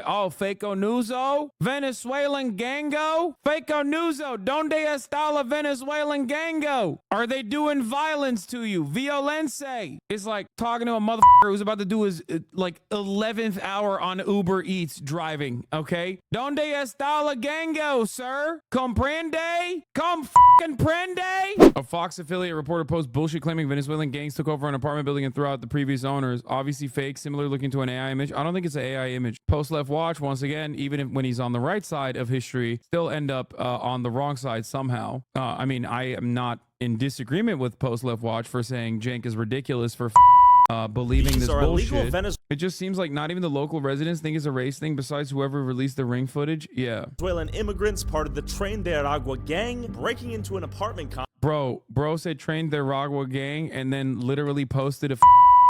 Oh, Faco Nuzo? Venezuelan Gango? Faco Nuzo, donde está la Venezuelan Gango? Are they doing violence to you? Violence? It's like talking to a motherfucker who's about to do his like 11th hour on Uber Eats driving, okay? Donde está la Gango, sir? Comprende? Comprende? A Fox affiliate reporter posts bullshit claiming Venezuelan gangs took over an apartment building and threw out the previous owners. Obviously fake, similar looking to an AI image. I don't think it's an AI image. Post left watch, once again, even if, when he's on the right side of history, still end up on the wrong side somehow. I mean, I am not in disagreement with Post left watch for saying Jank is ridiculous for believing this bullshit. It just seems like not even the local residents think it's a race thing besides whoever released the ring footage. Yeah. Venezuelan immigrants, part of the Tren de Aragua gang, breaking into an apartment complex. Bro said Tren de Aragua gang and then literally posted a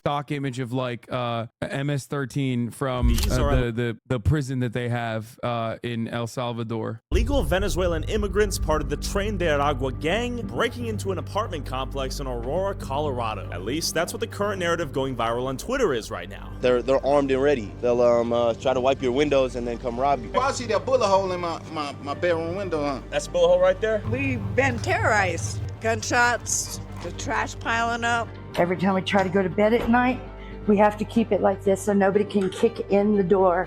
stock image of like MS-13 from the prison that they have in El Salvador. Legal Venezuelan immigrants, part of the Tren de Aragua gang, breaking into an apartment complex in Aurora, Colorado. At least that's what the current narrative going viral on Twitter is right now. They're armed and ready. They'll try to wipe your windows and then come rob you. Well, I see that bullet hole in my bedroom window, huh? That's a bullet hole right there? We've been terrorized. Gunshots, the trash piling up. Every time we try to go to bed at night, we have to keep it like this so nobody can kick in the door.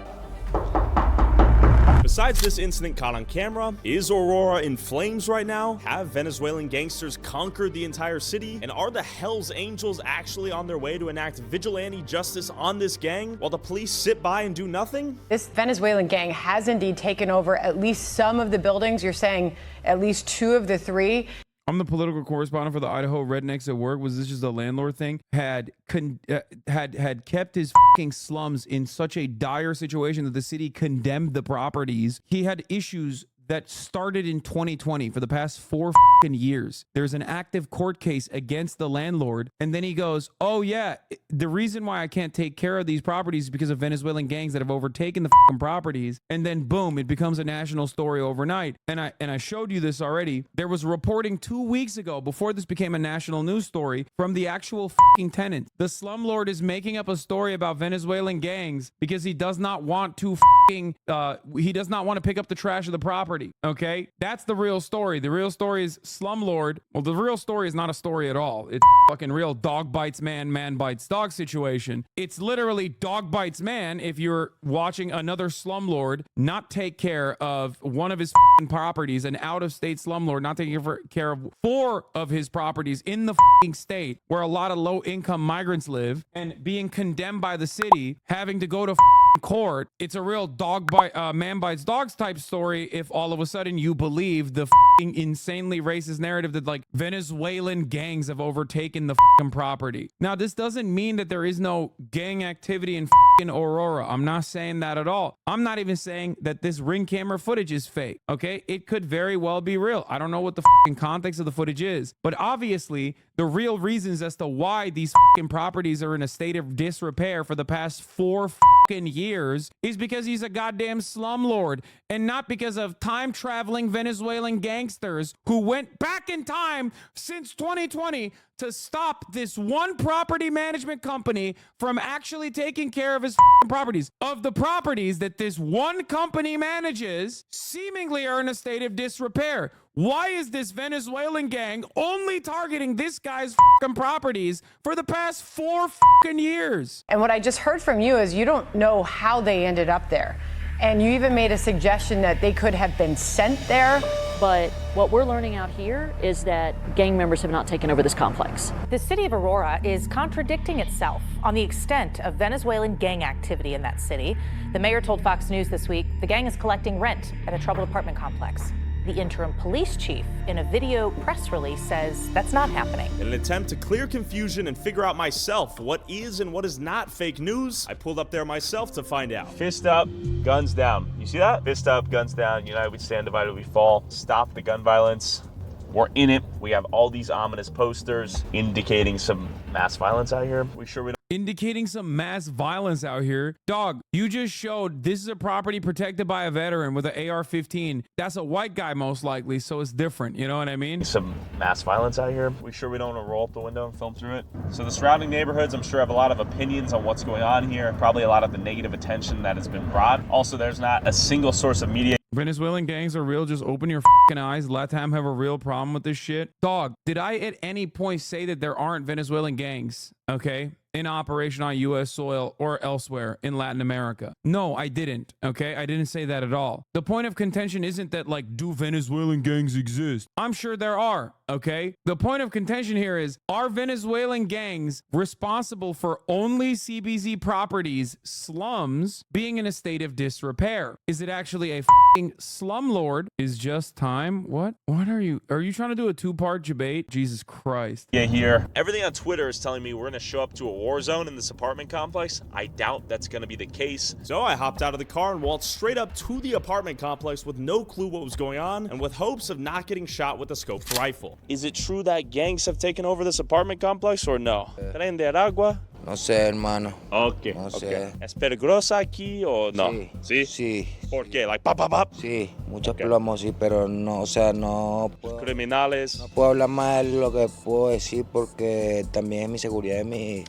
Besides this incident caught on camera, is Aurora in flames right now? Have Venezuelan gangsters conquered the entire city? And are the Hells Angels actually on their way to enact vigilante justice on this gang while the police sit by and do nothing? This Venezuelan gang has indeed taken over at least some of the buildings. You're saying at least 2 of the 3. I'm the political correspondent for the Idaho Rednecks at Work. Was this just a landlord thing? Had kept his fucking slums in such a dire situation that the city condemned the properties. He had issues that started in 2020 for the past 4 fucking years. There's an active court case against the landlord. And then he goes, oh yeah, the reason why I can't take care of these properties is because of Venezuelan gangs that have overtaken the fucking properties. And then boom, it becomes a national story overnight. And I showed you this already. There was reporting 2 weeks ago, before this became a national news story, from the actual fucking tenants. The slumlord is making up a story about Venezuelan gangs because he does not want to he does not want to pick up the trash of the property. Okay, that's the real story. The real story is slumlord. Well, the real story is not a story at all. It's fucking real dog bites man, man bites dog situation. It's literally dog bites man if you're watching another slumlord not take care of one of his fucking properties, an out-of-state slumlord not taking care of 4 of his properties in the fucking state where a lot of low-income migrants live, and being condemned by the city, having to go to court. It's a real dog bite man bites dogs type story if all of a sudden you believe the insanely racist narrative that like Venezuelan gangs have overtaken the property. Now, this doesn't mean that there is no gang activity in Aurora. I'm not saying that at all. I'm not even saying that this ring camera footage is fake. Okay, it could very well be real. I don't know what the context of the footage is, but obviously the real reasons as to why these properties are in a state of disrepair for the past 4 years is because he's a goddamn slumlord, and not because of time-traveling Venezuelan gangsters who went back in time since 2020 to stop this one property management company from actually taking care of his properties. Of the properties that this one company manages, seemingly are in a state of disrepair. Why is this Venezuelan gang only targeting this guy's properties for the past 4 years? And what I just heard from you is you don't know how they ended up there. And you even made a suggestion that they could have been sent there. But what we're learning out here is that gang members have not taken over this complex. The city of Aurora is contradicting itself on the extent of Venezuelan gang activity in that city. The mayor told Fox News this week the gang is collecting rent at a troubled apartment complex. The interim police chief, in a video press release, says that's not happening. In an attempt to clear confusion and figure out myself what is and what is not fake news, I pulled up there myself to find out. Fist up, guns down. You see that? Fist up, guns down. United we stand, divided we fall. Stop the gun violence. We're in it. We have all these ominous posters indicating some mass violence out here. We sure we don't. indicating some mass violence out here. Dog, you just showed this is a property protected by a veteran with an AR-15. That's a white guy most likely, so it's different. You know what I mean? Some mass violence out here. We sure we don't want to roll up the window and film through it? So the surrounding neighborhoods, I'm sure, have a lot of opinions on what's going on here. Probably a lot of the negative attention that has been brought. Also, there's not a single source of media. Venezuelan gangs are real. Just open your fucking eyes. LATAM have a real problem with this shit. Dog, did I at any point say that there aren't Venezuelan gangs, okay, in operation on U.S. soil or elsewhere in Latin America? No, I didn't, okay? I didn't say that at all. The point of contention isn't that, like, do Venezuelan gangs exist? I'm sure there are, okay? The point of contention here is, are Venezuelan gangs responsible for only CBZ properties, slums, being in a state of disrepair? Is it actually a fucking slumlord? Is just time? What are you trying to do a two-part debate? Jesus Christ. Yeah, here. Everything on Twitter is telling me we're gonna show up to a war zone in this apartment complex. I doubt that's gonna be the case. So I hopped out of the car and walked straight up to the apartment complex with no clue what was going on and with hopes of not getting shot with a scoped rifle. Is it true that gangs have taken over this apartment complex or no? Tren de agua? No sé, hermano. Okay, No okay. sé. ¿Es peligrosa aquí o no? Sí? Sí. ¿Por qué? Like, pop, pop, pop? Sí, muchos plomos, sí, pero no, o sea, no puedo, Criminales. no puedo hablar más de lo que puedo decir porque también es mi seguridad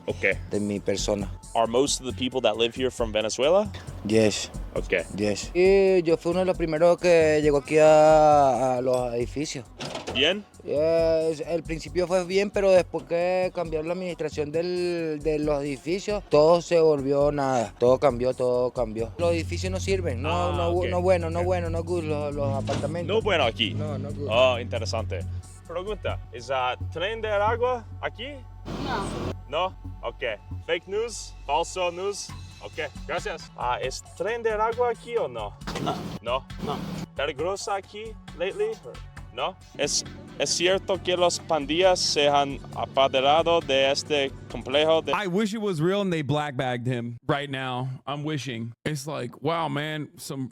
Okay. de mi persona. Are most of the people that live here from Venezuela? Yes, Okay. yes. Y yo fui uno de los primeros que llegó aquí a los edificios. Bien? El principio fue bien, pero después que cambiaron la administración de los edificios, todo se volvió nada. Todo cambió. Los edificios no sirven, okay. no bueno, good, los apartamentos. No bueno aquí. No good. Oh, interesante. Pregunta, ¿es tren de agua aquí? No. No? Ok. Fake news? Falso news? Ok, gracias. ¿Es tren de agua aquí o no? No. No? No. ¿Peligrosa aquí lately? No? ¿Es cierto que los pandillas se han apoderado de este complejo de... I wish it was real and they black bagged him right now. I'm wishing. It's like, wow, man, some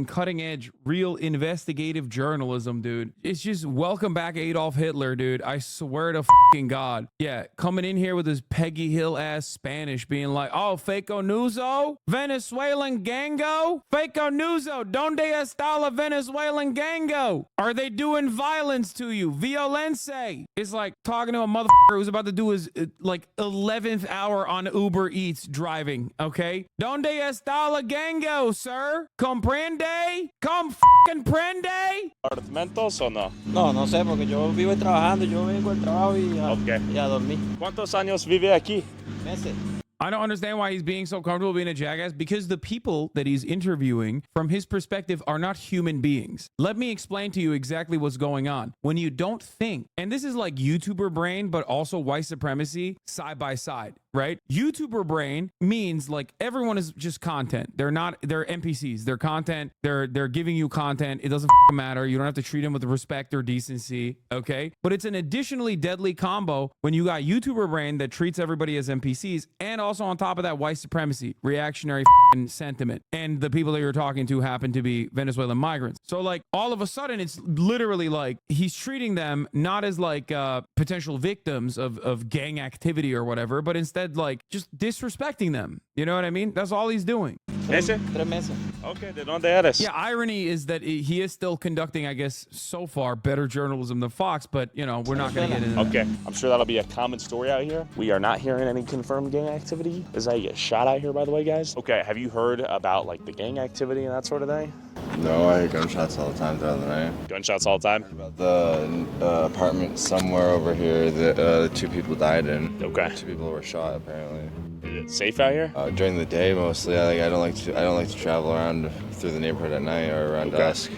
cutting edge, real investigative journalism, dude. It's just welcome back Adolf Hitler, dude. I swear to God. Yeah, coming in here with his Peggy Hill ass Spanish being like, oh, Faco Nuzo? Venezuelan gango? Faco Nuzo, ¿Dónde está la Venezuelan gango? Are they doing violence to you? Violence? It's like talking to a motherfucker who's about to do his like 11th hour on Uber Eats driving, okay? ¿Dónde está la gango, sir? ¿Comprende? ¿Comprende? ¿Apartamentos o no? No sé, porque yo vivo trabajando, yo vengo al trabajo y a dormir. ¿Cuántos años vive aquí? Meses. I don't understand why he's being so comfortable being a jackass, because the people that he's interviewing from his perspective are not human beings. Let me explain to you exactly what's going on. When you don't think, and this is like YouTuber brain, but also white supremacy side by side, right? YouTuber brain means like everyone is just content. They're NPCs. They're content. They're giving you content. It doesn't matter. You don't have to treat them with respect or decency, okay? But it's an additionally deadly combo when you got YouTuber brain that treats everybody as NPCs, and also on top of that, white supremacy, reactionary sentiment, and the people that you're talking to happen to be Venezuelan migrants. So like all of a sudden, it's literally like he's treating them not as like potential victims of gang activity or whatever, but instead like just disrespecting them. You know what I mean? That's all he's doing. ¿Ese? 3 meses. Okay, ¿de dónde eres? Yeah, irony is that he is still conducting, I guess, so far, better journalism than Fox, but, you know, we're not going to get into that. Okay, I'm sure that'll be a common story out here. We are not hearing any confirmed gang activity. This is how you get shot out here, by the way, guys. Okay, have you heard about, like, the gang activity and that sort of thing? No, I hear gunshots all the time throughout the night. Gunshots all the time? About the apartment somewhere over here that 2 people died in. Okay. 2 people were shot, apparently. Is it safe out here? During the day, mostly. I don't like to travel around through the neighborhood at night or around dusk.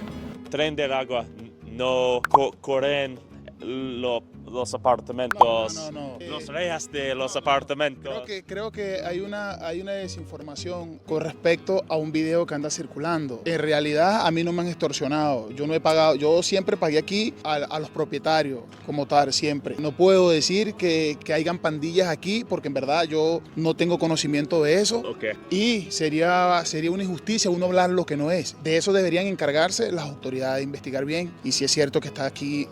Tren de agua no corren los apartamentos. No. Los reyes de los apartamentos. Creo que hay una desinformación con respecto a un video que anda circulando. En realidad, a mí no me han extorsionado. Yo no he pagado. Yo siempre pagué aquí a los propietarios, como tal, siempre. No puedo decir que hayan pandillas aquí, porque en verdad yo no tengo conocimiento de eso. Okay. Y sería una injusticia uno hablar lo que no es. De eso deberían encargarse las autoridades de investigar bien. Y si es cierto que está aquí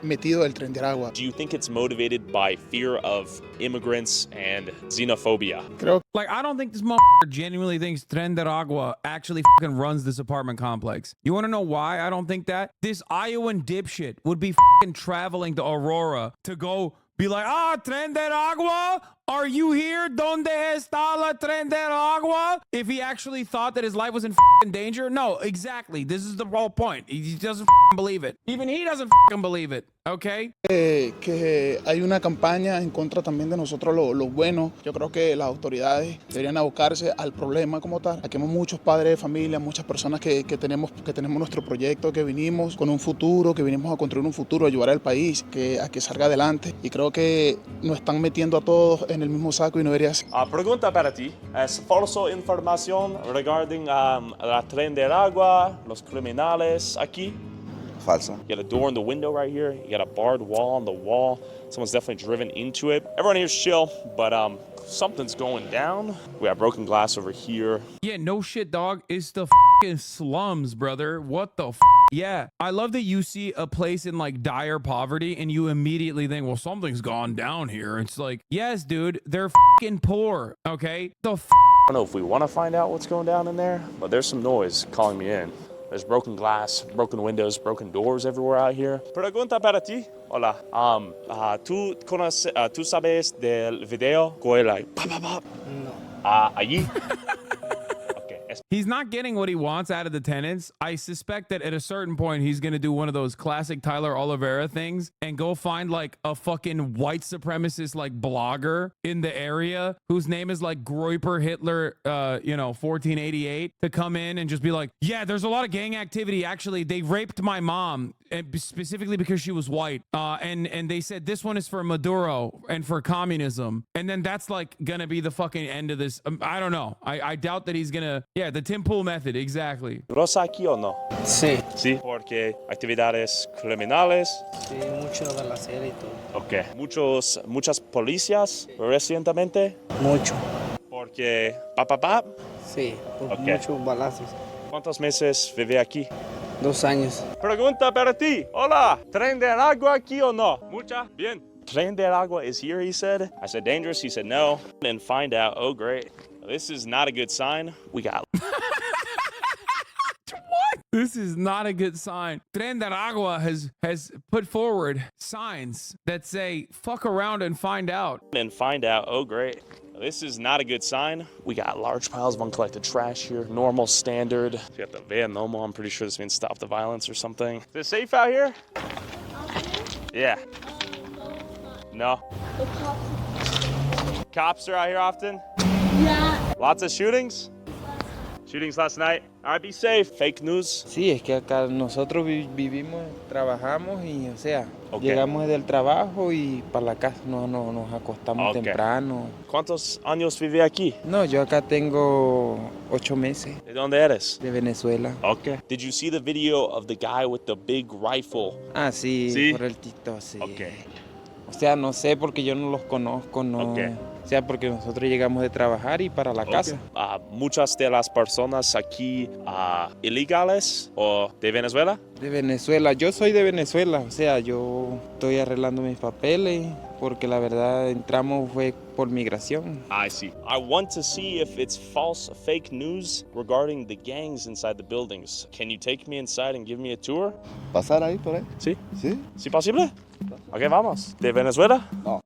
metido el tren de agua. Agua. Do you think it's motivated by fear of immigrants and xenophobia? Like, I don't think this motherfucker genuinely thinks Tren de Agua actually fucking runs this apartment complex. You want to know why I don't think that? This Iowan dipshit would be fucking traveling to Aurora to go be like, Tren de Agua? Are you here? ¿Dónde está la Tren de Agua? If he actually thought that his life was in fucking danger? No, exactly. This is the whole point. He doesn't fucking believe it. Even he doesn't fucking believe it. Okay? Que hay una campaña en contra también de nosotros los buenos. Yo creo que las autoridades deberían abocarse al problema como tal. Aquí hay muchos padres de familia, muchas personas que tenemos nuestro proyecto, que vinimos con un futuro, que vinimos a construir un futuro, a ayudar al país a que salga adelante. Y creo que nos están metiendo a todos en el mismo saco y no debería ser. Pregunta para ti. ¿Es falso información regarding la Tren de Agua, los criminales aquí? Falso. You got a door in the window right here. You got a barred wall on the wall. Someone's definitely driven into it. Everyone here's chill, but something's going down. We have broken glass over here. Yeah, no shit, dog. It's the fucking slums, brother. What the Yeah. I love that you see a place in like dire poverty and you immediately think, well, something's gone down here. It's like, yes, dude, they're fucking poor. Okay? I don't know if we want to find out what's going down in there, but there's some noise calling me in. There's broken glass, broken windows, broken doors everywhere out here. Pregunta para ti. Hola. ¿Tú sabes del video? Like, no. Allí. He's not getting what he wants out of the tenants. I suspect that at a certain point, he's going to do one of those classic Tyler Oliveira things and go find like a fucking white supremacist like blogger in the area whose name is like Groiper Hitler, 1488 to come in and just be like, yeah, there's a lot of gang activity. Actually, they raped my mom specifically because she was white. And they said this one is for Maduro and for communism. And then that's like going to be the fucking end of this. I don't know. I doubt that he's going to. Yeah, the Tim Pool method, exactly. ¿Rosa aquí o no? Sí. Sí, porque actividades criminales. Sí, mucho de la serie y todo. Ok. Muchas policías recientemente. Mucho. Porque Sí, por muchos balazos. ¿Cuántos meses vive aquí? 2 años. Pregunta para ti. Hola, ¿Tren de Agua aquí o no? Mucha. Bien. Tren de Agua is here, he said. I said dangerous. He said no. And find out. Oh, great. This is not a good sign. We got. What? This is not a good sign. Tren de Agua has put forward signs that say, fuck around and find out. And find out. Oh, great. This is not a good sign. We got large piles of uncollected trash here. Normal, standard. You got the van Nomo. I'm pretty sure this means stop the violence or something. Is it safe out here? Yeah. No. Cops are out here often? Yeah. Lots of shootings? Shootings last night? All right, be safe. Fake news? Sí, es que acá nosotros vivimos, trabajamos y, o sea, llegamos del trabajo y para la casa nos acostamos temprano. ¿Cuántos años vive aquí? No, yo acá tengo 8 meses. ¿De dónde eres? De Venezuela. Okay. Did you see the video of the guy with the big rifle? Ah, sí, por el TikTok, sí. Okay. O sea, no sé porque yo no los conozco, no. Okay. O sea, porque nosotros llegamos de trabajar y para la casa. ¿Muchas de las personas aquí ilegales o de Venezuela? De Venezuela. Yo soy de Venezuela. O sea, yo estoy arreglando mis papeles porque la verdad entramos fue por migración. I see. I want to see if it's false, fake news regarding the gangs inside the buildings. Can you take me inside and give me a tour? ¿Pasar ahí por ahí? Sí. ¿Sí? ¿Sí posible? Ok, vamos. ¿De Venezuela? No.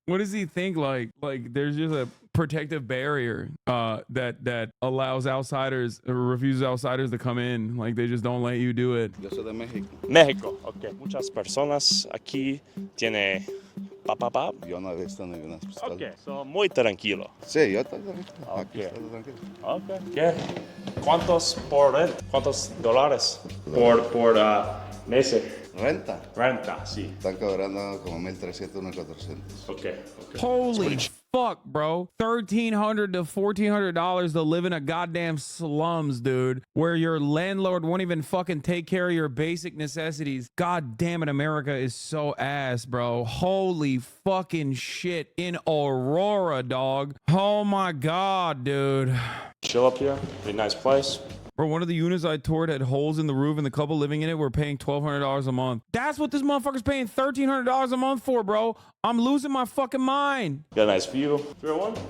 What does he think? Like there's just a protective barrier that allows outsiders or refuses outsiders to come in. Like they just don't let you do it. Yo soy de México. México, ok. Muchas personas aquí tiene papá. Yo no he visto ninguna pistola. Ok, so muy tranquilo. Sí, yo estoy tranquilo. Okay. Aquí estoy tranquilo. Ok. ¿Qué? ¿Cuántos por rent? ¿Cuántos dólares por meses? Renta, sí. Están cobrando como 1,300, 1,400. Okay. Holy fuck, bro. $1,300 to $1,400 to live in a goddamn slums, dude, where your landlord won't even fucking take care of your basic necessities. God damn it, America is so ass, bro. Holy fucking shit. In Aurora, dog. Oh my God, dude. Chill up here. Pretty nice place. Bro, one of the units I toured had holes in the roof and the couple living in it were paying $1,200 a month. That's what this motherfucker's paying $1,300 a month for, bro. I'm losing my fucking mind. Got a nice view. 301?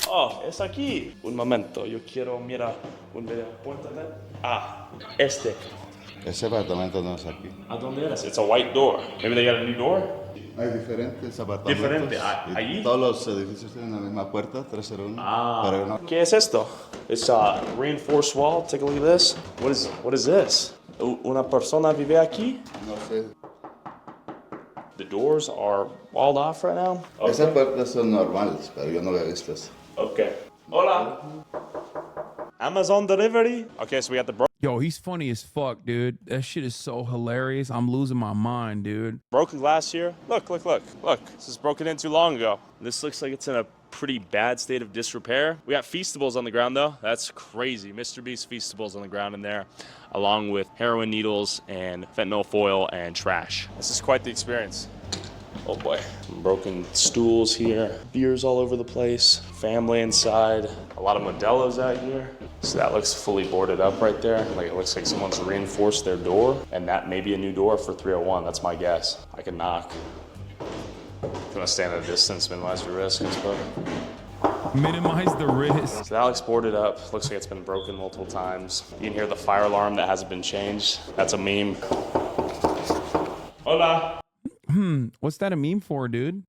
Oh, es aquí. Un momento, yo quiero mirar un video. Este. Ese apartamento no es aquí. ¿A dónde eres? It's a white door. Maybe they got a new door? Hay diferentes apartamentos. Diferente. ¿Allí? Todos los edificios tienen la misma puerta, 301. Pero no. ¿Qué es esto? It's a reinforced wall. Take a look at this. What is this? ¿Una persona vive aquí? No sé. The doors are walled off right now? Okay. Esas puertas son normales, pero yo no había visto eso. Okay. Hola. Amazon delivery? Okay, so we got the Yo, he's funny as fuck, dude. That shit is so hilarious. I'm losing my mind, dude. broken glass here. Look. This was broken in too long ago. This looks like it's in a pretty bad state of disrepair. We got Feastables on the ground though. That's crazy. Mr. Beast Feastables on the ground in there, along with heroin needles and fentanyl foil and trash. This is quite the experience. Oh boy. Broken stools here, beers all over the place, family inside, a lot of Modelo's out here. So that looks fully boarded up right there. Like it looks like someone's reinforced their door, and that may be a new door for 301. That's my guess. I can knock. If you want to stand at a distance, minimize your risk, I suppose. Minimize the risk. So that looks boarded up. Looks like it's been broken multiple times. You can hear the fire alarm that hasn't been changed. That's a meme. Hola. What's that a meme for, dude?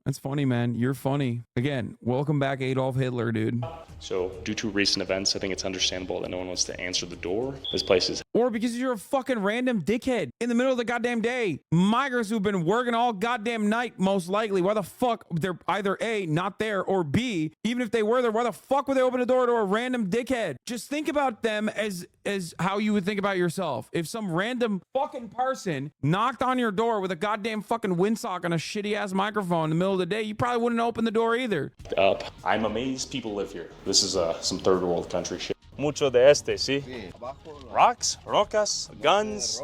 That's funny, man. You're funny. Again, welcome back, Adolf Hitler, dude. So, due to recent events, I think it's understandable that no one wants to answer the door. This place is... Or because you're a fucking random dickhead in the middle of the goddamn day. Migrants who've been working all goddamn night, most likely. Why the fuck? They're either A, not there, or B, even if they were there, why the fuck would they open the door to a random dickhead? Just think about them as how you would think about yourself. If some random fucking person knocked on your door with a goddamn fucking windsock and a shitty ass microphone in the middle of the day, you probably wouldn't open the door either. Up. I'm amazed people live here. This is some third world country shit. Mucho de este, ¿sí? Rocks, rocas, guns,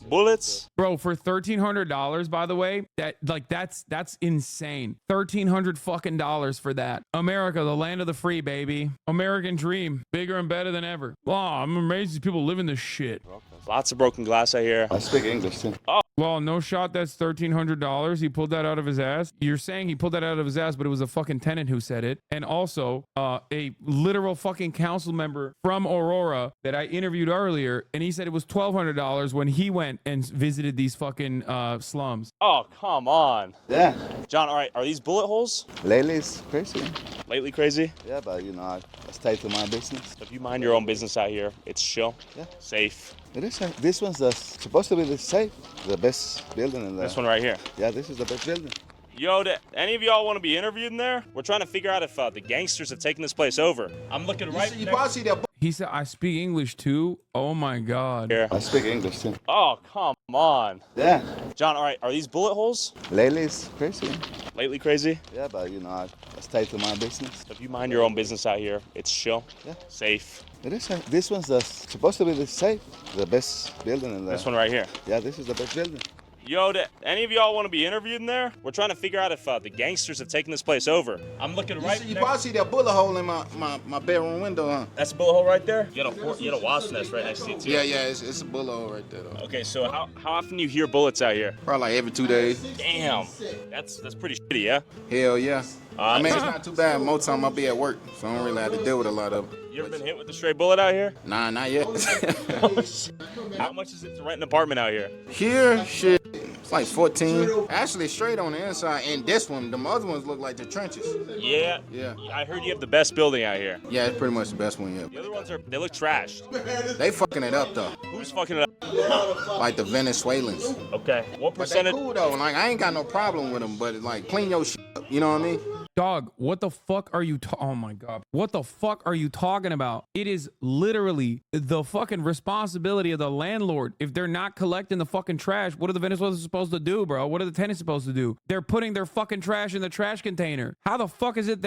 bullets. Bro, for $1,300, by the way, that's insane. $1,300 fucking dollars for that. America, the land of the free, baby. American dream, bigger and better than ever. Wow, I'm amazed these people live in this shit. Lots of broken glass out here. I speak English too. Oh. Well, no shot. That's $1,300. He pulled that out of his ass. You're saying he pulled that out of his ass, but it was a fucking tenant who said it. And also, a literal fucking council member from Aurora that I interviewed earlier, and he said it was $1,200 when he went and visited these fucking slums. Oh, come on. Yeah. John, all right, are these bullet holes? Lately it's crazy. Lately crazy? Yeah, but you know, I stay to my business. If you mind your own business out here, it's chill. Yeah. Safe. It is. This one's supposed to be the safe, the best building in there. This one right here. Yeah, this is the best building. Yo, any of y'all want to be interviewed in there? We're trying to figure out if the gangsters have taken this place over. I'm looking right next. He said, I speak English too? Oh my God. Here. I speak English too. Oh, come on. Yeah. John, all right, are these bullet holes? Lately it's crazy. Lately crazy? Yeah, but you know, I stay to my business. If you mind your own business out here, it's chill. Yeah. Safe. It is. This one's supposed to be the safe, the best building in there. This one right here. Yeah, this is the best building. Yo, any of y'all want to be interviewed in there? We're trying to figure out if the gangsters have taken this place over. I'm looking right. You probably see that bullet hole in my bedroom window, huh? That's a bullet hole right there. You got a wasp nest right next to you too. Yeah, it's a bullet hole right there. Though. Okay, so how often do you hear bullets out here? Probably like every 2 days. Damn, that's pretty shitty, yeah. Hell yeah. I mean, it's not too bad. Most time I'll be at work, so I don't really have to deal with a lot of them. You ever been hit with a stray bullet out here? Nah, not yet. How much is it to rent an apartment out here? Here, shit, it's like 14. Actually, straight on the inside. And this one, the other ones look like the trenches. Yeah. Yeah. I heard you have the best building out here. Yeah, it's pretty much the best one yet. The other ones they look trashed. They fucking it up though. Who's fucking it up? Like the Venezuelans. Okay. What But percentage? they cool though. Like I ain't got no problem with them, but like clean your shit up. You know what I mean? Dog, what the fuck are you oh my God. What the fuck are you talking about? It is literally the fucking responsibility of the landlord. If they're not collecting the fucking trash, what are the Venezuelans supposed to do, bro? What are the tenants supposed to do? They're putting their fucking trash in the trash container. How the fuck is it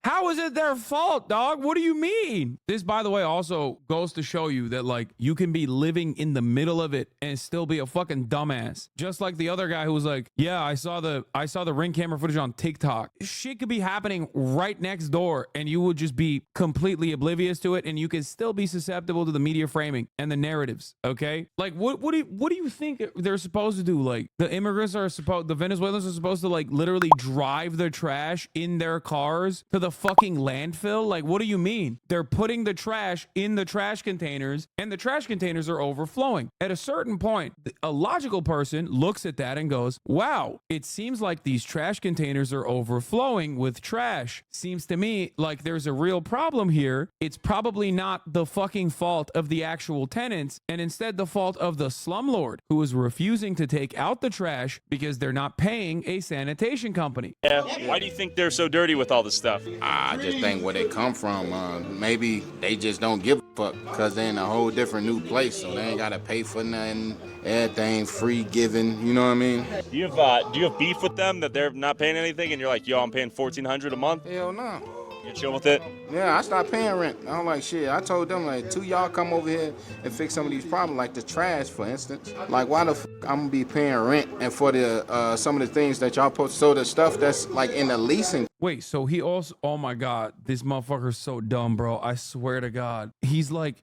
how is it their fault, dog? What do you mean? This, by the way, also goes to show you that like you can be living in the middle of it and still be a fucking dumbass. Just like the other guy who was like, yeah, I saw the Ring camera footage on TikTok. Shit could be happening right next door and you would just be completely oblivious to it, and you could still be susceptible to the media framing and the narratives. Okay, like what do you think they're supposed to do? Like the Venezuelans are supposed to like literally drive the trash in their cars to the fucking landfill? Like, what do you mean? They're putting the trash in the trash containers, and the trash containers are overflowing. At a certain point, a logical person looks at that and goes, wow, it seems like these trash containers are overflowing with trash. Seems to me like there's a real problem here. It's probably not the fucking fault of the actual tenants, and instead the fault of the slumlord who is refusing to take out the trash because they're not paying a sanitation company. Yeah. Why do you think they're so dirty with all this stuff? I just think where they come from, maybe they just don't give a fuck because they're in a whole different new place, so they ain't gotta pay for nothing. Everything free given, you know what I mean? Do you have beef with them that they're not paying anything, and you're like, yo, I'm paying $1,400 a month? Hell no. You chill with it? Yeah, I stopped paying rent. I don't like shit. I told them, like, 2 y'all come over here and fix some of these problems, like the trash, for instance. Like, why the f I'm gonna be paying rent and for the some of the things that y'all post, so the stuff that's like in the leasing. Wait, so he also, oh my God, this motherfucker's so dumb, bro. I swear to God. He's like,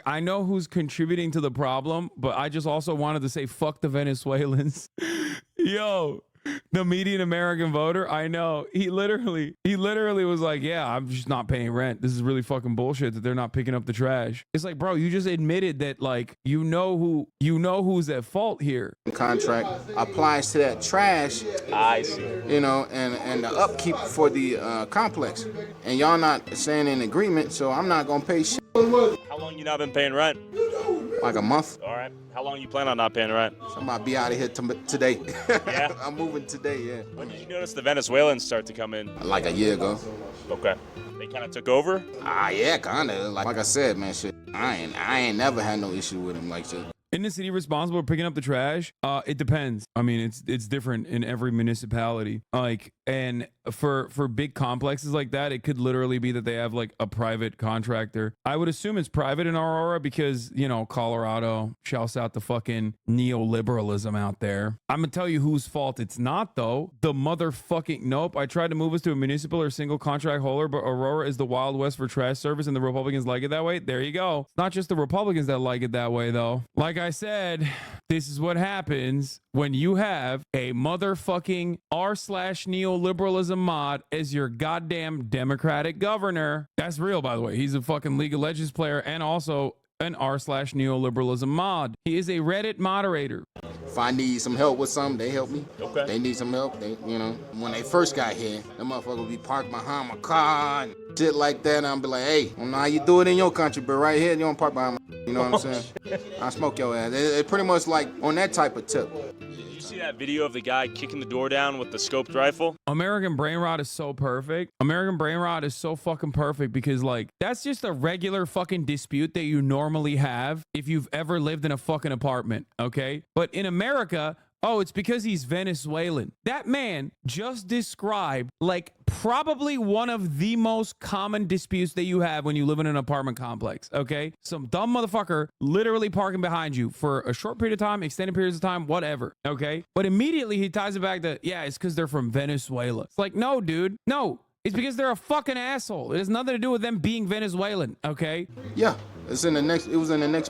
I know who's contributing to the problem, but I just also wanted to say, fuck the Venezuelans. Yo, the median American voter, I know. He literally was like, yeah, I'm just not paying rent. This is really fucking bullshit that they're not picking up the trash. It's like, bro, you just admitted that, like, you know who's at fault here. Contract applies to that trash. I see. You know, and the upkeep for the complex. And y'all not saying in agreement, so I'm not gonna pay shit. How long you not been paying rent? Like a month. All right. How long you plan on not paying rent? I'm about to be out of here today. Yeah? I'm moving today, yeah. When did you notice the Venezuelans start to come in? Like a year ago. Okay. They kind of took over? Yeah, kind of. Like I said, man, shit. I ain't never had no issue with them like shit. In the city responsible for picking up the trash? It depends. I mean, it's different in every municipality. Like, and for big complexes like that, it could literally be that they have like a private contractor. I would assume it's private in Aurora because, you know, Colorado shouts out the fucking neoliberalism out there. I'm gonna tell you whose fault it's not, though. The motherfucking, nope. I tried to move us to a municipal or single contract holder, but Aurora is the Wild West for trash service, and the Republicans like it that way. There you go. It's not just the Republicans that like it that way, though. Like I said, this is what happens when you have a motherfucking r/neoliberalism mod as your goddamn Democratic governor. That's real, by the way. He's a fucking League of Legends player and also an r/neoliberalism mod. He is a Reddit moderator. If I need some help with something, they help me. Okay. They need some help. They, you know, when they first got here, that motherfucker would be parked behind my car and shit like that. And I'll be like, hey, I don't know how you do it in your country, but right here, you don't park behind my, you know what I'm saying? I smoke your ass. It's pretty much like on that type of tip. You see that video of the guy kicking the door down with the scoped rifle? American brain rot is so perfect. American brain rot is so fucking perfect because, like, that's just a regular fucking dispute that you normally have if you've ever lived in a fucking apartment, okay? But in America, oh, it's because he's Venezuelan. That man just described, like, probably one of the most common disputes that you have when you live in an apartment complex, okay? Some dumb motherfucker literally parking behind you for a short period of time, extended periods of time, whatever, okay? But immediately he ties it back to, yeah, it's because they're from Venezuela. It's like, no, dude, no. It's because they're a fucking asshole. It has nothing to do with them being Venezuelan, okay? Yeah, it was in the next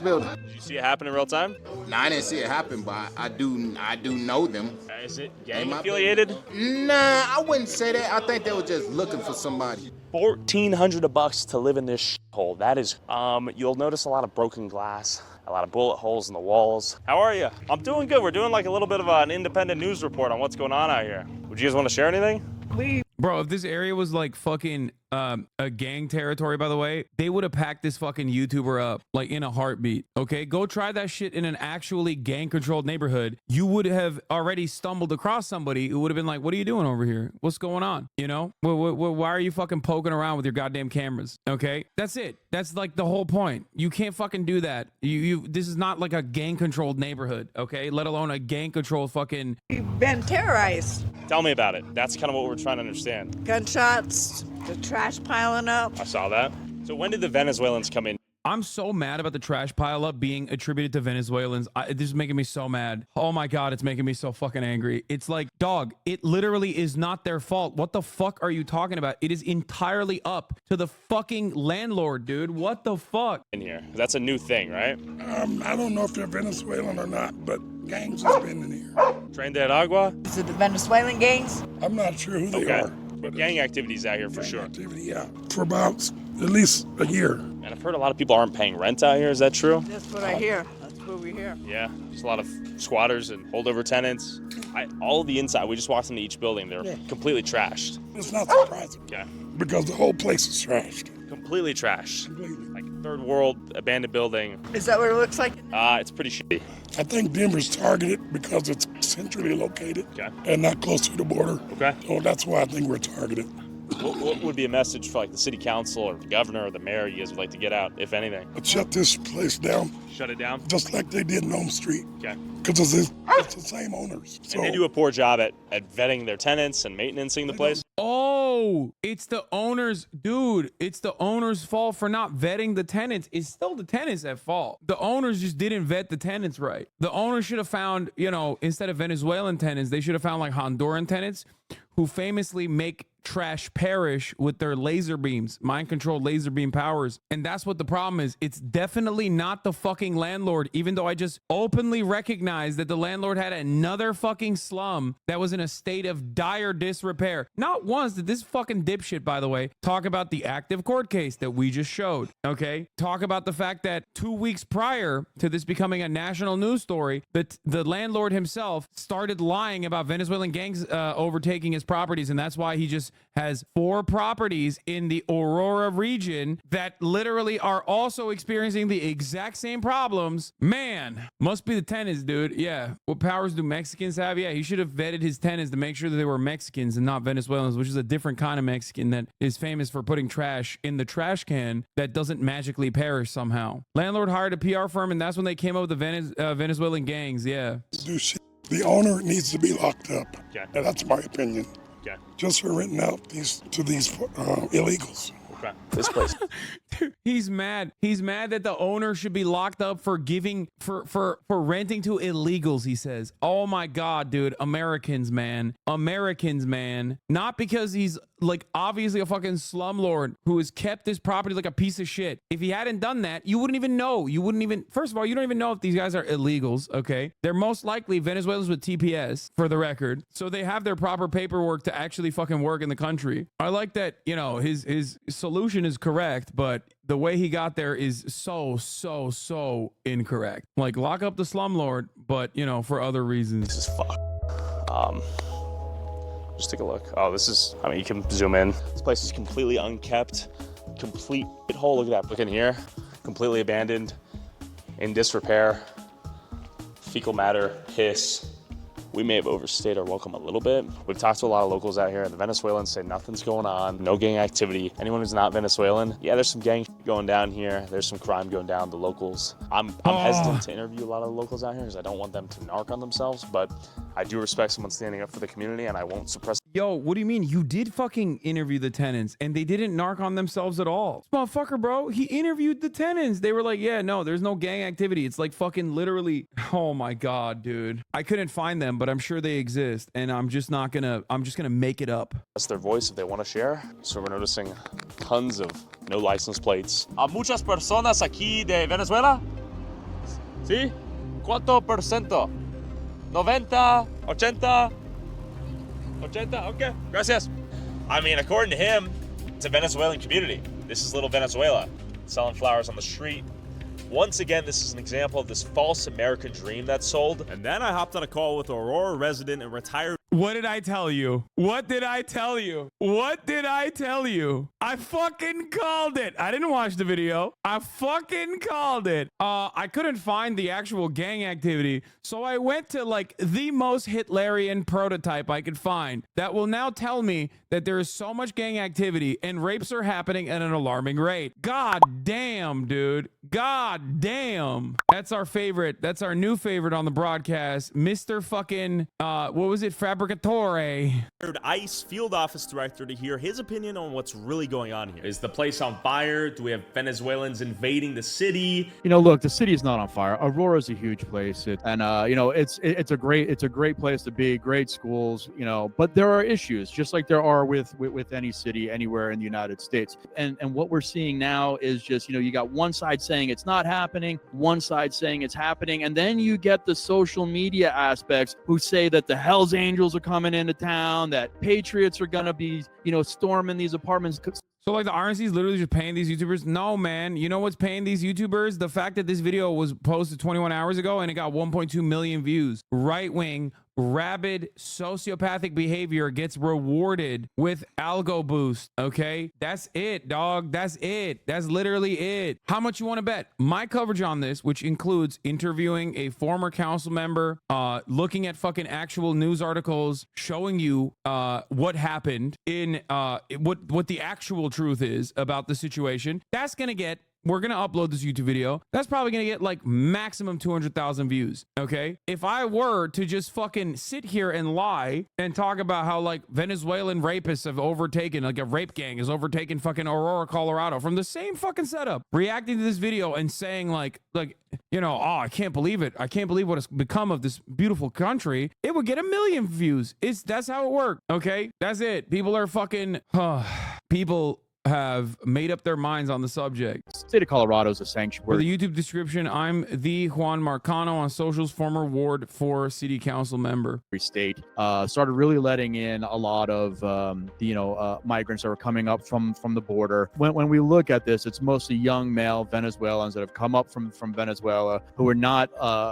building. Did you see it happen in real time? Nah, I didn't see it happen, but I do know them. Is it gang affiliated? Nah, I wouldn't say that. I think they were just looking for somebody. $1,400 to live in this hole. That is, you'll notice a lot of broken glass, a lot of bullet holes in the walls. How are you? I'm doing good. We're doing like a little bit of an independent news report on what's going on out here. Would you guys want to share anything? Bro, if this area was like fucking a gang territory, by the way, they would have packed this fucking YouTuber up like in a heartbeat. Okay, go try that shit in an actually gang controlled neighborhood. You would have already stumbled across somebody who would have been like, what are you doing over here? What's going on? You know, why are you fucking poking around with your goddamn cameras? Okay, that's it. That's like the whole point. You can't fucking do that. This is not like a gang controlled neighborhood, okay? Let alone a gang controlled fucking. You've been terrorized. Tell me about it. That's kind of what we're trying to understand. Gunshots, the trash piling up. I saw that. So when did the Venezuelans come in? I'm so mad about the trash pileup being attributed to Venezuelans. This is making me so mad. Oh my God, it's making me so fucking angry. It's like, dog, it literally is not their fault. What the fuck are you talking about? It is entirely up to the fucking landlord, dude. What the fuck? In here. That's a new thing, right? I don't know if they're Venezuelan or not, but gangs has been in here. Tren de Aragua? Is it the Venezuelan gangs? I'm not sure who they are. But gang activities out here for sure. Activity, yeah. For about at least a year. And I've heard a lot of people aren't paying rent out here. Is that true? That's what I hear. That's what we hear. Yeah, just a lot of squatters and holdover tenants. All the inside, we just walked into each building. They're completely trashed. It's not surprising. Okay. Because the whole place is trashed. Completely trashed. Like third world abandoned building. Is that what it looks like? It's pretty shitty. I think Denver's targeted because it's centrally located and not close to the border. Okay. So that's why I think we're targeted. What would be a message for like the city council or the governor or the mayor you guys would like to get out, if anything? Shut this place down. Shut it down? Just like they did in Elm Street. Okay. Because it's the same owners. So. And they do a poor job at vetting their tenants and maintaining the place. Oh, it's the owners, dude. It's the owner's fault for not vetting the tenants. It's still the tenants at fault. The owners just didn't vet the tenants right. The owners should have found, you know, instead of Venezuelan tenants, they should have found like Honduran tenants who famously make trash perish with their laser beams, mind-controlled laser beam powers. And that's what the problem is. It's definitely not the fucking landlord, even though I just openly recognize that the landlord had another fucking slum that was in a state of dire disrepair. Not once did this fucking dipshit, by the way, talk about the active court case that we just showed, okay? Talk about the fact that 2 weeks prior to this becoming a national news story, that the landlord himself started lying about Venezuelan gangs overtaking his properties, and that's why he just has 4 properties in the Aurora region that literally are also experiencing the exact same problems. Man, must be the tenants, dude. Yeah. What powers do Mexicans have? Yeah, he should have vetted his tenants to make sure that they were Mexicans and not Venezuelans, which is a different kind of Mexican that is famous for putting trash in the trash can that doesn't magically perish somehow. Landlord hired a PR firm, and that's when they came up with the Venezuelan gangs. Yeah. Do shit. The owner needs to be locked up. Okay. And that's my opinion. Okay. Just for renting out these illegals. Okay. This place. Dude, he's mad. He's mad that the owner should be locked up for giving for renting to illegals, he says. Oh my God, dude. Americans, man. Americans, man. Not because he's like obviously a fucking slumlord who has kept this property like a piece of shit. If he hadn't done that, you wouldn't even know. You wouldn't even, first of all, you don't even know if these guys are illegals, okay? They're most likely Venezuelans with TPS, for the record. So they have their proper paperwork to actually fucking work in the country. I like that, you know, his solution is correct, but the way he got there is so incorrect. Like, lock up the slumlord, but, you know, for other reasons. This is fuck. Just take a look. Oh, this is, I mean, you can zoom in. This place is completely unkept, complete hole. Look at that. Look in here. Completely abandoned, in disrepair, fecal matter, piss. We may have overstayed our welcome a little bit. We've talked to a lot of locals out here, and the Venezuelans say nothing's going on, no gang activity. Anyone who's not Venezuelan, yeah, there's some gang going down here. There's some crime going down. The locals. I'm hesitant to interview a lot of the locals out here because I don't want them to narc on themselves, but I do respect someone standing up for the community, and I won't suppress. Yo, what do you mean? You did fucking interview the tenants, and they didn't narc on themselves at all. This motherfucker, bro, he interviewed the tenants. They were like, yeah, no, there's no gang activity. It's like fucking literally, oh my God, dude. I couldn't find them, but I'm sure they exist, and I'm just gonna make it up. That's their voice if they want to share. So we're noticing tons of no license plates. Muchas personas aquí de Venezuela? ¿Sí? ¿Cuánto por ciento? 90, 80? 80? Okay. Gracias. I mean, according to him, it's a Venezuelan community. This is little Venezuela, selling flowers on the street. Once again, this is an example of this false American dream that's sold. And then I hopped on a call with Aurora resident and retired. What did I tell you? What did I tell you? What did I tell you? I fucking called it. I didn't watch the video. I fucking called it. I couldn't find the actual gang activity, so I went to like the most Hitlerian prototype I could find that will now tell me that there is so much gang activity and rapes are happening at an alarming rate. God damn, dude. God damn. That's our favorite. That's our new favorite on the broadcast. Mr. fucking, what was it? Fabric abricatore. ICE field office director to hear his opinion on what's really going on here. Is the place on fire? Do we have Venezuelans invading the city? You know, look, the city is not on fire. Aurora is a huge place, you know, it's a great place to be. Great schools, you know, but there are issues, just like there are with any city anywhere in the United States. And what we're seeing now is just, you know, you got one side saying it's not happening, one side saying it's happening, and then you get the social media aspects who say that the Hells Angels are coming into town, that patriots are gonna be, you know, storming these apartments. So like the RNC is literally just paying these YouTubers? No, man. You know what's paying these YouTubers? The fact that this video was posted 21 hours ago and it got 1.2 million views. Right-wing, rabid, sociopathic behavior gets rewarded with algo boost, okay? That's it, dog. That's it. That's literally it. How much you want to bet? My coverage on this, which includes interviewing a former council member, looking at fucking actual news articles, showing you what happened in what the actual truth is about the situation, that's gonna get, we're going to upload this YouTube video. That's probably going to get like maximum 200,000 views. Okay. If I were to just fucking sit here and lie and talk about how like Venezuelan rapists have overtaken, like a rape gang has overtaken fucking Aurora, Colorado from the same fucking setup, reacting to this video and saying like, you know, oh, I can't believe it. I can't believe what has become of this beautiful country. It would get 1 million views. That's how it worked. Okay. That's it. People are fucking, people have made up their minds on the subject. The state of Colorado is a sanctuary. For the YouTube description, I'm the Juan Marcano on socials, former Ward 4 City Council member. State started really letting in a lot of migrants that were coming up from the border. When we look at this, it's mostly young male Venezuelans that have come up from Venezuela who are not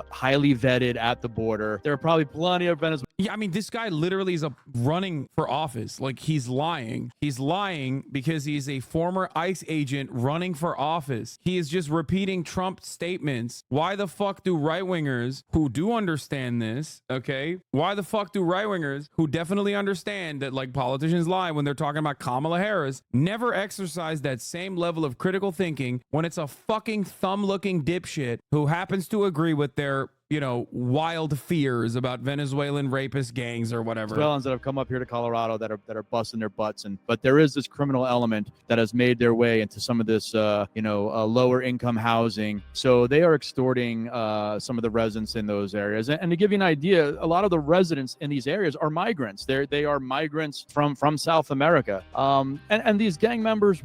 highly vetted at the border. There are probably plenty of Venezuelans. Yeah, I mean, this guy literally is running for office. Like, he's lying. He's lying because he's a former ICE agent running for office. He is just repeating Trump statements. Why the fuck do right-wingers who do understand this, okay? Why the fuck do right-wingers who definitely understand that, like, politicians lie when they're talking about Kamala Harris never exercise that same level of critical thinking when it's a fucking thumb-looking dipshit who happens to agree with their, you know, wild fears about Venezuelan rapist gangs or whatever. Venezuelans that have come up here to Colorado that are busting their butts, but there is this criminal element that has made their way into some of this, lower income housing. So they are extorting some of the residents in those areas. And to give you an idea, a lot of the residents in these areas are migrants. They are migrants from South America. And these gang members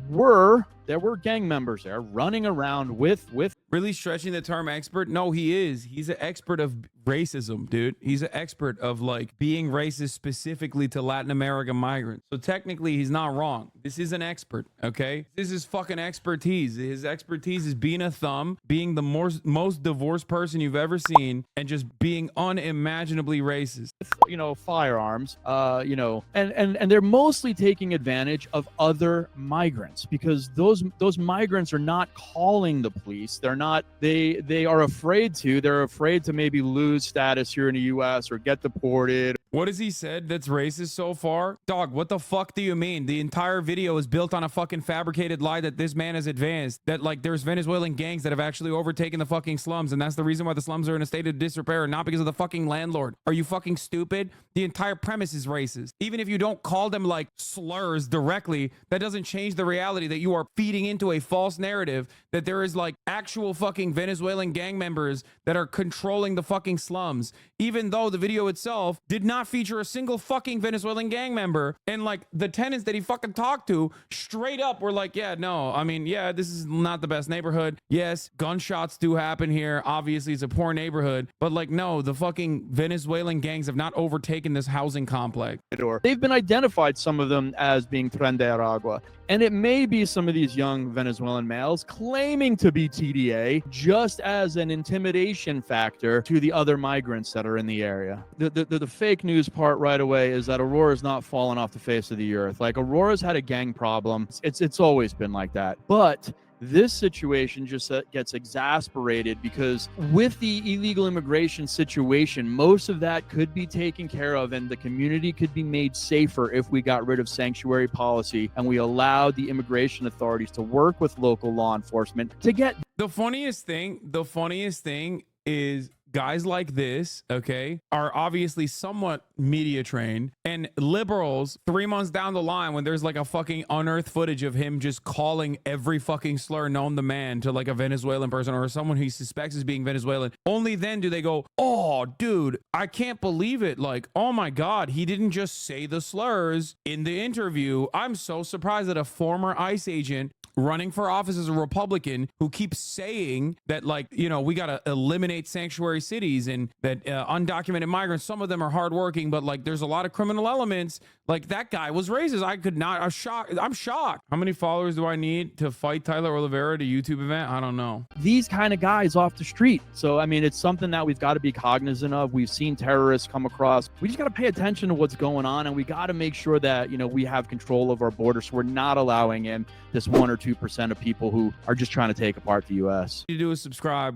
there were gang members there running around with really stretching the term expert. No, he's an expert of racism, dude. He's an expert of like being racist specifically to Latin American migrants. So technically he's not wrong. This is an expert, okay? This is fucking expertise. His expertise is being a thumb, being the most divorced person you've ever seen, and just being unimaginably racist. Firearms, and they're mostly taking advantage of other migrants because those migrants are not calling the police. They are afraid to. They're afraid to maybe lose status here in the U.S. or get deported. What has he said that's racist so far? Dog, what the fuck do you mean? The entire video is built on a fucking fabricated lie that this man has advanced. That, like, there's Venezuelan gangs that have actually overtaken the fucking slums, and that's the reason why the slums are in a state of disrepair, not because of the fucking landlord. Are you fucking stupid? The entire premise is racist. Even if you don't call them, like, slurs directly, that doesn't change the reality that you are feeding into a false narrative that there is, like, actual fucking Venezuelan gang members that are controlling the fucking slums. Even though the video itself did not feature a single fucking Venezuelan gang member, and like the tenants that he fucking talked to straight up were like, yeah, no, I mean, yeah, this is not the best neighborhood. Yes, gunshots do happen here. Obviously it's a poor neighborhood, but like, no, the fucking Venezuelan gangs have not overtaken this housing complex. They've been identified, some of them, as being Tren de Aragua. And it may be some of these young Venezuelan males claiming to be TDA just as an intimidation factor to the other migrants that are in the area. The fake news part right away is that Aurora's not fallen off the face of the earth. Like, Aurora's had a gang problem. It's always been like that. But this situation just gets exasperated because with the illegal immigration situation, most of that could be taken care of and the community could be made safer if we got rid of sanctuary policy and we allowed the immigration authorities to work with local law enforcement to get... The funniest thing is guys like this, okay, are obviously somewhat media trained, and liberals 3 months down the line, when there's like a fucking unearthed footage of him just calling every fucking slur known to man to like a Venezuelan person or someone he suspects as being Venezuelan, only then do they go, oh dude, I can't believe it, like, oh my god, he didn't just say the slurs in the interview. I'm so surprised that a former ICE agent running for office as a Republican who keeps saying that, like, you know, we got to eliminate sanctuary cities and that undocumented migrants, some of them are hardworking, but like there's a lot of criminal elements. Like that guy was racist. I could not. I'm shocked. How many followers do I need to fight Tyler Oliveira at a YouTube event? I don't know. These kind of guys off the street. So, I mean, it's something that we've got to be cognizant of. We've seen terrorists come across. We just got to pay attention to what's going on, and we got to make sure that, you know, we have control of our borders. So we're not allowing in this 1 or 2% of people who are just trying to take apart the U.S. You do is subscribe.